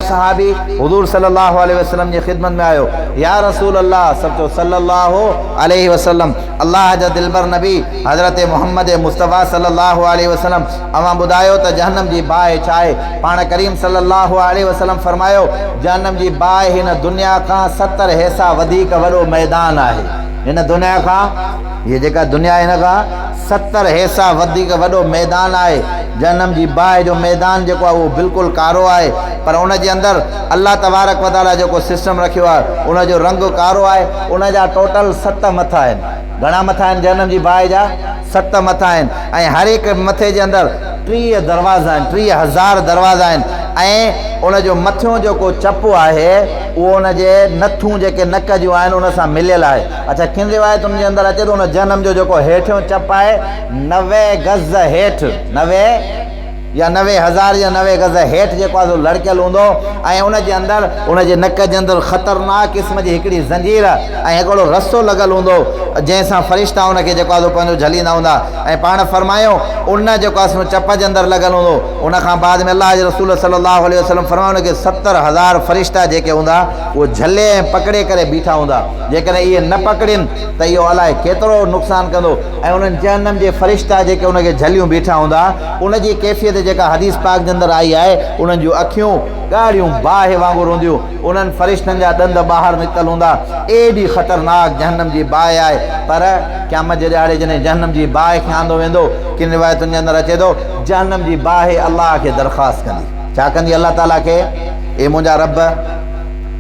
सहाबी हुजूर सल्लल्लाहु अलैहि वसल्लम जी ख़िदमत में आयो, या रसूल अल्लाह, सब चो सल्लल्लाहु अलैहि वसल्लम, अल्लाह जा दिलबर नबी हज़रत मोहम्मद मुस्तफ़ा सल्लल्लाहु अलैहि वसल्लम, अवां ॿुधायो त जहन्नम जी बाहि छा आहे। पाण करीम सल्लल्लाहु अलैहि वसल्लम फरमायो, जहन्नम जी बाहि हिन दुनिया खां 70 हिसा वधीक वॾो मैदान आहे। हिन दुनिया खां, ये जेका दुनिया हिन खां 70 हिसा वधीक वॾो मैदान आहे। जहन्नम जी बाहि जो मैदान जेको आहे उहो बिल्कुलु कारो आहे, पर उन जे अंदरि अल्लाह तबारक व तआला जेको सिस्टम रखियो आहे उन जो रंग कारो आहे। उन जा टोटल 7 मथा आहिनि। घणा मथा आहिनि? जहन्नम जी बाहि जा 7 मथा आहिनि ऐं हर हिकु मथे जे अंदरि 30 दरवाज़ा आहिनि, 30,000 दरवाज़ा आहिनि ऐं उन जो मथियों जेको चपो आहे उहो उन जे नथूं जेके नक जूं आहिनि उन सां मिलियल आहे। अच्छा, किन रिवायतुनि जे अंदरि अचे थो उन जहन्नम जो जेको हेठियों चप आहे 90 गज़ हेठि, 90 या 90,000 या 90 गज़ हेठि जेको आहे लड़कियल हूंदो ऐं उन जे अंदरि उन जे नक जे अंदरि ख़तरनाक क़िस्म जी हिकिड़ी ज़ंजीर ऐं हिकिड़ो रसो लॻल हूंदो जंहिंसां फ़रिश्ता उनखे जेको आहे पंहिंजो झलींदा हूंदा। ऐं पाण फरमायो उन जेको आहे चप जे अंदरि लॻल हूंदो। उन खां बाद में अल्लाह जे रसूल सल्लल्लाहु अलैहि वसल्लम फरमायो उनखे 70,000 फ़रिश्ता जेके हूंदा उहो झले ऐं पकिड़े करे बीठा हूंदा। जेकॾहिं इहे न पकिड़नि त इहो अलाए केतिरो नुक़सानु कंदो। ऐं उन्हनि जहन्नम जे फ़रिश्ता जेके उनखे झलियूं बीठा हूंदा उन जी कैफ़ियत जेका हदीस पाक जे अंदरि आई आहे, उन्हनि जूं अखियूं ॻाढ़ियूं बाहि वांगुरु हूंदियूं, उन्हनि फ़रिश्तनि जा ॾंद ॿाहिरि निकितल हूंदा। एॾी ख़तरनाक जहन्नम जी बाहि आहे। पर क़यामत जे ॾियारे जॾहिं जहन्नम जी बाहि खे आंदो वेंदो, किन रिवायतुनि जे अंदरि अचे थो जहन्नम जी बाहि अल्लाह खे दरख़्वास्त कंदी। छा कंदी? अल्लाह ताला खे, ए मुंहिंजा रब,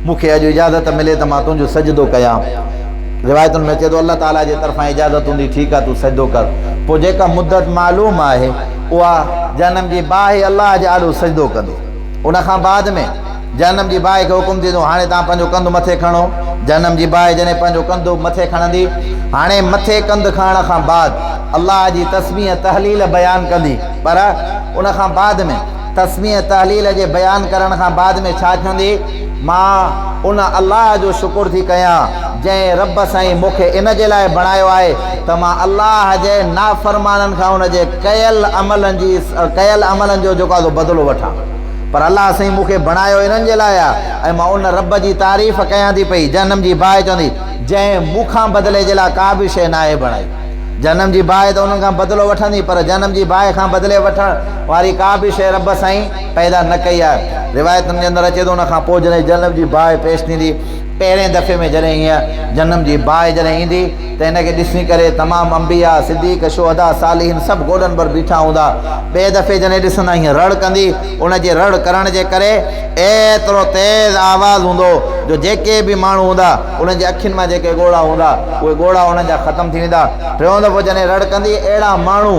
मूंखे अॼु इजाज़त मिले त मां तुंहिंजो सजदो कयां। रिवायतुनि में अचे थो अल्लाह ताला जे तरफ़ां इजाज़त हूंदी, ठीकु आहे तूं सजदो कर। पोइ जेका मुद्दत मालूम आहे उहा जहन्नम जी बाहि अल्लाह जे आॾो सजदो कंदी। उन खां बाद में जहन्नम जी बाहि खे हुकुम थींदो, हाणे तव्हां पंहिंजो कंधु मथे खणो। जहन्नम जी बाहि जॾहिं पंहिंजो कंधु मथे खणंदी, हाणे मथे कंधु खणण खां बाद अल्लाह जी तस्बीह तहलील बयानु कंदी। पर उन खां बाद में तस्बीह तहलील जे बयानु करण खां बाद में छा चवंदी? मां उन अल्लाह जो शुक्र थी कयां जंहिं रब साईं मूंखे इन जे लाइ बणायो आहे त मां अल्लाह जे नाफ़रमाननि खां उन जे कयल अमलनि जो जेको आहे बदिलो वठां। पर अल्लाह साईं मूंखे बणायो इन्हनि जे लाइ आहे ऐं मां उन रब जी तारीफ़ कयां थी पई। जहन्नम जी बाहि चवंदी जंहिं मूंखां बदिले जे लाइ का बि शइ न आहे बणाई। जहन्नम जी बाहि त उन्हनि खां बदिलो वठंदी, पर जहन्नम जी बाहि खां बदिले वठण वारी का बि शइ रब साईं पैदा न कई आहे। रिवायतुनि जे अंदरि अचे थो उन खां पोइ जॾहिं जहन्नम जी बाहि पेश थींदी, पहिरें दफ़े में जॾहिं हीअं जहन्नम जी बाहि जॾहिं ईंदी त हिनखे ॾिसी करे तमामु अंबिया, सिद्दीक़, शुहदा, सालिहीन सभु गोॾनि पर बीठा हूंदा। ॿिए दफ़े जॾहिं ॾिसंदा हीअं रड़ कंदी, उन जे रड़ करण जे करे एतिरो तेज़ आवाज़ु हूंदो जो जेके बि माण्हू हूंदा उन्हनि जे अखियुनि मां जेके ॻोढ़ा हूंदा उहे ॻोढ़ा उन्हनि जा ख़तमु थी वेंदा। टियों दफ़ो जॾहिं रड़ कंदी, अहिड़ा माण्हू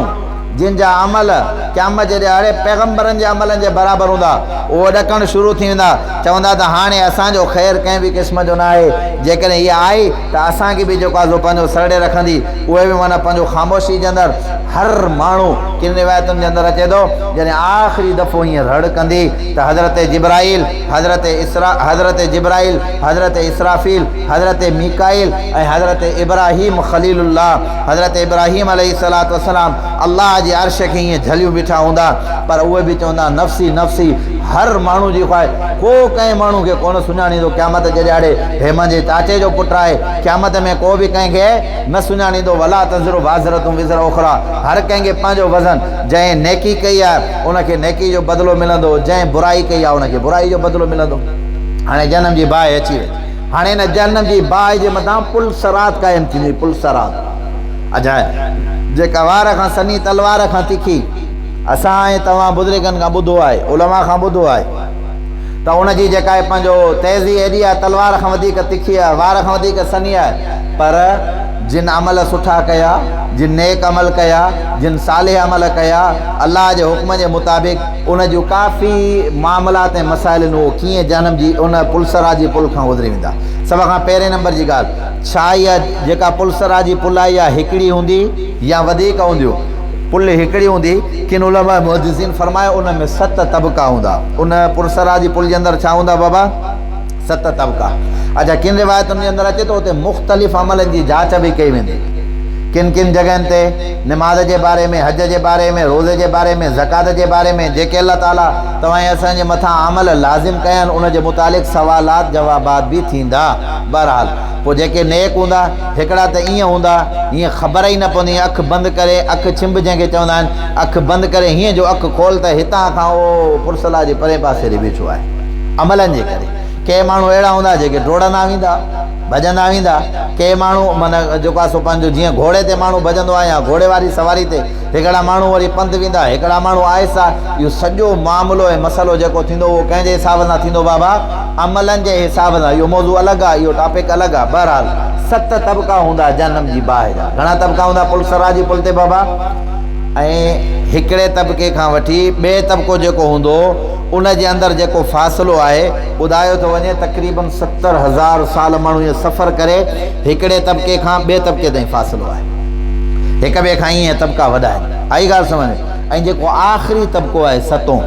जिन जा अमल क़यामत जे ॾियारे पैगंबरनि जे अमलनि जे बराबरि हूंदा उहो ॾकणु शुरू थी वेंदा। चवंदा त हाणे असांजो ख़ैरु कंहिं बि क़िस्म जो न आहे। जेकॾहिं इहा आई त असांखे बि जेको आहे पंहिंजो सरड़े रखंदी। उहे बि माना पंहिंजो ख़ामोशी जे अंदरि हर माण्हू, किन रिवायतुनि जे अंदरि अचे थो जॾहिं आख़िरी दफ़ो हीअं रड़ कंदी त हज़रत जिब्राइल, हज़रत इसराफील, हज़रत मीकाइल ऐं हज़रत इब्राहीम ख़लीलुल्लाह, हज़रत इब्राहीम अलैहिस्सलातु वस्सलाम अल्लाह जे अर्श खे हीअं झलियूं बीठा हूंदा। पर उहे बि चवंदा नफ़्सी नफ़्सी। हर माण्हू जी ख़्वाहिश, को कंहिं माण्हू खे कोन सुञाणींदो क़यामत जे ॾियारे हे मुंहिंजे चाचे जो पुटु आहे। क़यामत में को बि कंहिंखे न सुञाणींदो। वला तज़रु वाज़रतुम विज़रा उख़रा। हर कंहिंखे पंहिंजो वज़न, जंहिं नेकी कई आहे उनखे नेकी जो बदिलो मिलंदो, जंहिं बुराई कई आहे उनखे बुराई जो बदिलो मिलंदो। हाणे जहन्नम जी बाहि अची वई। हाणे हिन जहन्नम जी बाहि जे मथां पुल सरात क़ाइमु थींदी। पुल सरात अजाए जेका वार खां सनी तलवार खां तिखी। असां ऐं तव्हां बुज़ुर्गनि खां ॿुधो आहे, उलमा खां ॿुधो आहे त उनजी जेका आहे पंहिंजो तेज़ी एॾी आहे, तलवार खां वधीक तिखी आहे, वार खां वधीक सनी आहे। पर जिन अमल सुठा कया, जिन नेक अमल कया, जिन सालिह अमल कया अल्लाह जे हुक्म जे मुताबिक़, उन जूं काफ़ी मामलात ऐं मसाइल उहो कीअं जहन्नम जी उन पुलसरा जी पुल खां गुज़री वेंदा। सभ खां पहिरें नंबर जी ॻाल्हि छा, इहा जेका पुलसरा जी पुल आहे इहा हिकिड़ी हूंदी या वधीक हूंदियूं? पुल हिकिड़ी हूंदी, किन उलमा मुहद्दिसीन फरमायो उन में 7 तबका हूंदा। उन पुलसरा जी पुल जे अंदरि छा हूंदा बाबा? 7 तबका। अच्छा, किन रिवायतुनि जे अंदरि अचे थो उते मुख़्तलिफ़ अमलनि जी जांच बि कई वेंदी। किन किन जगहनि ते नमाज़ जे बारे में, हज जे बारे में, रोज़े जे बारे में, ज़कात जे बारे में जेके अल्लाह ताला तव्हां असांजे मथां अमल लाज़िम कया आहिनि उन जे मुतालिक़ सवालात जवाबात बि थींदा। बहरहाल पोइ जेके नेक हूंदा हिकिड़ा त ईअं हूंदा हीअं ख़बर ई न पवंदी, अखि बंदि करे, अखि छिंब जंहिंखे चवंदा आहिनि, अखि बंदि करे हीअं जो अखि खोल त हितां खां उहो पुरसला जे परे पासे ते बीठो आहे अमलनि जे करे। के माण्हू अहिड़ा हूंदा जेके डोड़ंदा वेंदा, भॼंदा वेंदा। के माण्हू माना जेको आहे सो पंहिंजो जीअं घोड़े ते माण्हू भॼंदो आहे या घोड़े वारी सवारी ते, हिकिड़ा माण्हू वरी पंधु वेंदा, हिकिड़ा माण्हू आहिस्ता। इहो सॼो मामिलो ऐं मसइलो जेको थींदो उहो कंहिंजे हिसाब सां थींदो बाबा? अमलनि जे हिसाब सां। इहो मौज़ू अलॻि आहे, इहो टॉपिक अलॻि आहे। बहरहाल 7 तबक़ा हूंदा जनम जी बाहि जा। घणा तबक़ा हूंदा पुलसरा जी पुल ते बाबा? ऐं हिकिड़े तबक़े खां वठी ॿिए तबक़ो जेको हूंदो उन जे अंदरि जेको फ़ासिलो आहे ॿुधायो थो वञे तक़रीबन 70,000 साल माण्हू इहो सफ़र करे हिकिड़े तबक़े खां ॿिए तबक़े ताईं फ़ासिलो आहे। हिक ॿिए खां ईअं तबक़ा वॾा आहिनि। आई ॻाल्हि सम्झ? ऐं जेको आख़िरी तबक़ो आहे 7हों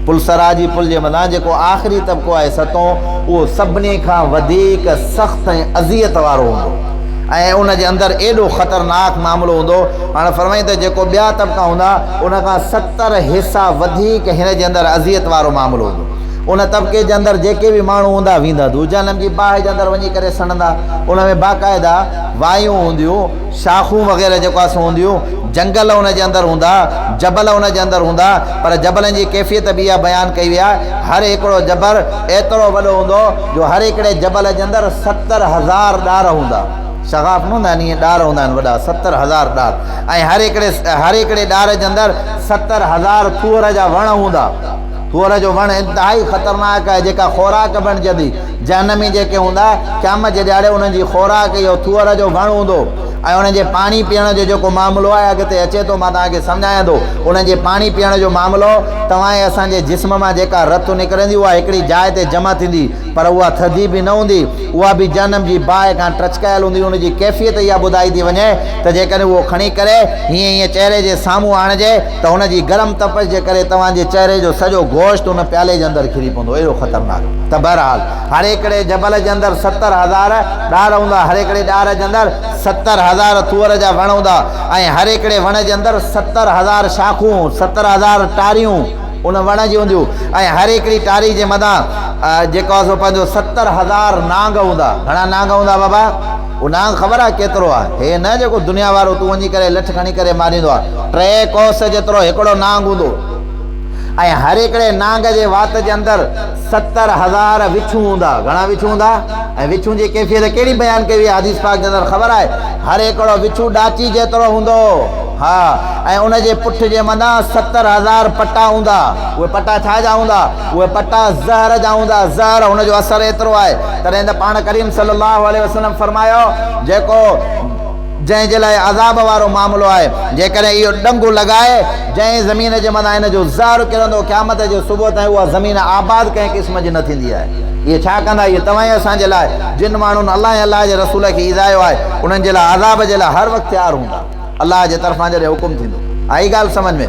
पुलसरा जी पुल जे मथां जेको आख़िरी तबक़ो आहे 7हों, उहो सभिनी खां वधीक सख़्तु ऐं अज़ियत वारो हूंदो ऐं उन जे अंदरि एॾो ख़तरनाक मामिलो हूंदो। हाणे फरमाईं त जेको ॿिया तबक़ा हूंदा उन खां 70 हिसा वधीक हिन जे अंदरि अज़ियत वारो मामिलो हूंदो। उन तबक़े जे अंदरि जेके बि माण्हू हूंदा वेंदा जनम जी बाहि जे अंदरि वञी करे सड़ंदा। उन में बाक़ाइदा वायूं हूंदियूं, शाखूं वग़ैरह जेको आहे सो हूंदियूं, जंगल उन जे अंदरि हूंदा, जबल उन जे अंदरि हूंदा। पर जबलनि जी कैफ़ियत बि इहा बयानु कई वई आहे। हर हिकिड़ो जबल एतिरो वॾो हूंदो जो हर हिकिड़े जबल जे अंदरि 70,000 ॾार हूंदा। शगाफ़ न हूंदा आहिनि, ईअं ॾार हूंदा आहिनि वॾा, 70,000 ॾार। ऐं हर हिकिड़े ॾार जे अंदरि 70,000 थूअर जा वण हूंदा। थूअर जो वण इंतिहाई ख़तरनाक आहे, जेका ख़ोराक बणिजंदी। जनमी जेके हूंदा क़यामत जे ॾियारे उन्हनि जी ख़ोराक इहो थूअर जो वण हूंदो। ऐं उन्हनि जे पाणी पीअण जो जेको मामिलो आहे अॻिते अचे थो, मां तव्हांखे सम्झायां थो। उन्हनि जे पाणी पीअण जो मामिलो, तव्हां जे असांजे जिस्म मां जेका रत निकिरंदी उहा हिकिड़ी जाइ ते जमा थींदी, पर उहा थधी बि न हूंदी, उहा बि जनम जी बाहि खां टचकायल हूंदी। उनजी कैफ़ियत इहा ॿुधाई थी वञे त जेकॾहिं उहो खणी करे हीअं चहिरे जे साम्हूं आणिजे त हुनजी गरम तपश जे करे तव्हांजे चहिरे जो सॼो गोश्त उन प्याले जे अंदरि किरी पवंदो। एॾो ख़तरनाक। त बहरहाल हर हिकिड़े जबल जे अंदरि 70,000 ॾार हूंदा। हर हिकिड़े ॾार जे अंदरि 70,000 थूअर जा वण हूंदा। ऐं हर हिकिड़े वण जे अंदरि 70,000 शाखूं, 70,000 टारियूं उन वण जी हूंदियूं। ऐं हर हिकिड़ी टारी जे मथां जेको आहे सो पंहिंजो 70,000 नांग हूंदा। घणा नांग हूंदा बाबा? उहो नांग ख़बर आहे केतिरो आहे? हे न जेको दुनिया वारो तूं वञी करे लठ खणी करे मारींदो आहे। 3 कोस जेतिरो हिकिड़ो नांग हूंदो। ऐं हर हिकिड़े नांग जे वात जे अंदरि 70,000 विछूं हूंदा। घणा विछूं हूंदा? ऐं विछूं जी कैफ़ियत कहिड़ी बयानु कई आहे हदीस पाक जे अंदरि ख़बर आहे? हर हिकिड़ो विछू ॾाची जेतिरो हूंदो। हा, ऐं उन जे पुठ जे मथां 70,000 पटा हूंदा। उहे पटा छा जा हूंदा? उहे पटा ज़हर जा हूंदा। ज़हर हुनजो असरु एतिरो आहे। तॾहिं त पाण करीम सल्लल्लाहु अलैहि वसल्लम फरमायो जेको जंहिंजे लाइ अज़ाब वारो मामिलो आहे, जेकॾहिं इहो ॾंगु लॻाए जंहिं ज़मीन जे मथां हिन जो ज़हर किरंदो क़यामत जो सुबुह ताईं उहा ज़मीन आबाद कंहिं क़िस्म जी न थींदी आहे। इहे छा कंदा? इहे तव्हां ई असांजे लाइ जिन माण्हुनि अलाह जे रसूल खे ईज़ायो आहे उन्हनि जे लाइ अज़ाब जे लाइ हर वक़्तु तयारु हूंदा। अलाह जे तरफ़ां जॾहिं हुकुम थींदो। आई ॻाल्हि सम्झ में?